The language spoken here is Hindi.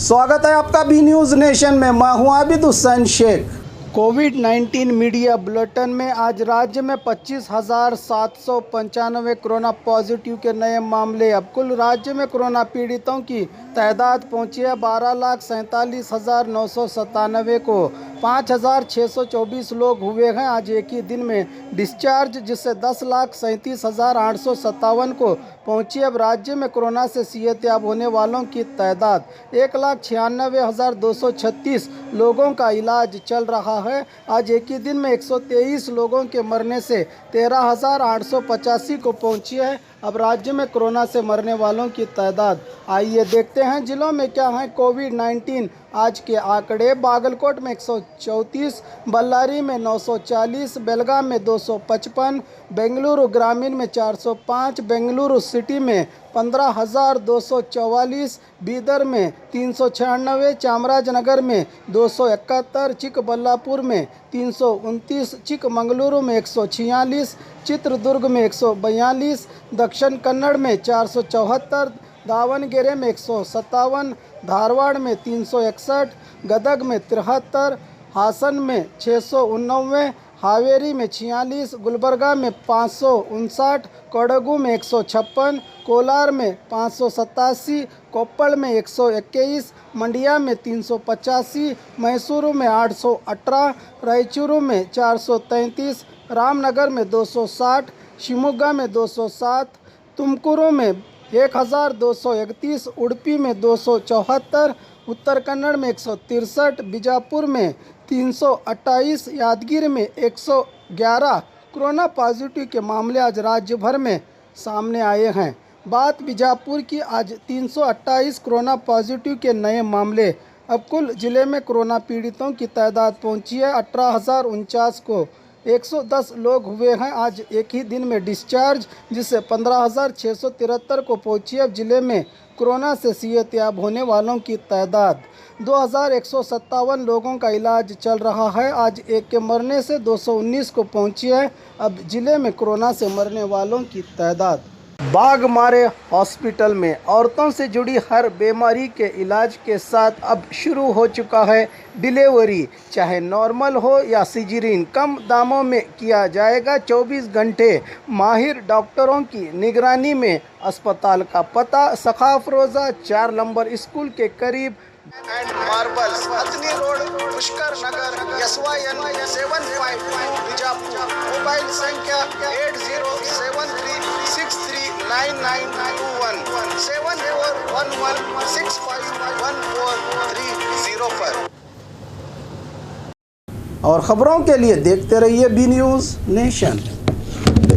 स्वागत है आपका बी न्यूज़ नेशन में। मैं हूं आबिद हुसैन शेख। कोविड-19 मीडिया बुलेटिन में आज राज्य में 25,795 कोरोना पॉजिटिव के नए मामले। अब कुल राज्य में कोरोना पीड़ितों की तादाद पहुंची है 12,47,997 को। 5,624 लोग हुए हैं आज एक ही दिन में डिस्चार्ज, जिससे 10,37,857 को पहुंची। अब राज्य में कोरोना से सेहतयाब होने वालों की तादाद 1,96,236 लोगों का इलाज चल रहा है। आज एक ही दिन में 123 लोगों के मरने से 13,885 को पहुंची है। अब राज्य में कोरोना से मरने वालों की तादाद, आइए देखते हैं जिलों में क्या है कोविड-19 आज के आंकड़े। बागलकोट में 134, बल्लारी में 940, बेलगाम में 255, बेंगलुरु ग्रामीण में 405, बेंगलुरु सिटी में 15,244, बीदर में 396, चामराजनगर में 271, चिकबल्लापुर में 329, चिकमंगलुरु में 146, चित्रदुर्ग में 142, दक्षिण कन्नड़ में 474, दावणगेरे में 157, धारवाड़ में 361, गदग में 73, हासन में 689, हावेरी में 46, गुलबर्गा में 559, कोडगु में 156, कोलार में 587, कोप्पल में 121, मंडिया में 385, मैसूरू में 818, रायचूरू में 433, रामनगर में 260, शिमोगा में 207, तुमकुरू में 1,231, उडुपी में 274, उत्तर कन्नड़ में 163, बीजापुर में 328, यादगिरी में 111 कोरोना पॉजिटिव के मामले आज राज्य भर में सामने आए हैं। बात बीजापुर की, आज 328 कोरोना पॉजिटिव के नए मामले। अब कुल जिले में कोरोना पीड़ितों की तादाद पहुंची है 18,049 को। 110 लोग हुए हैं आज एक ही दिन में डिस्चार्ज, जिससे 15,673 को पहुंची। अब जिले में कोरोना से सेहतयाब होने वालों की तादाद 2,157 लोगों का इलाज चल रहा है। आज एक के मरने से 219 को पहुंची है। अब जिले में कोरोना से मरने वालों की तादाद। बाघमारे हॉस्पिटल में औरतों से जुड़ी हर बीमारी के इलाज के साथ अब शुरू हो चुका है डिलीवरी, चाहे नॉर्मल हो या सिजेरियन, कम दामों में किया जाएगा। 24 घंटे माहिर डॉक्टरों की निगरानी में। अस्पताल का पता सखाफ रोज़ा 4 नंबर स्कूल के करीब and marbles, Hathni road, Pushkar Nagar, SYN 752 Bijapur. Mobile संख्या 8073639921 7411651430 पर। और खबरों के लिए देखते रहिए बी न्यूज़ नेशन।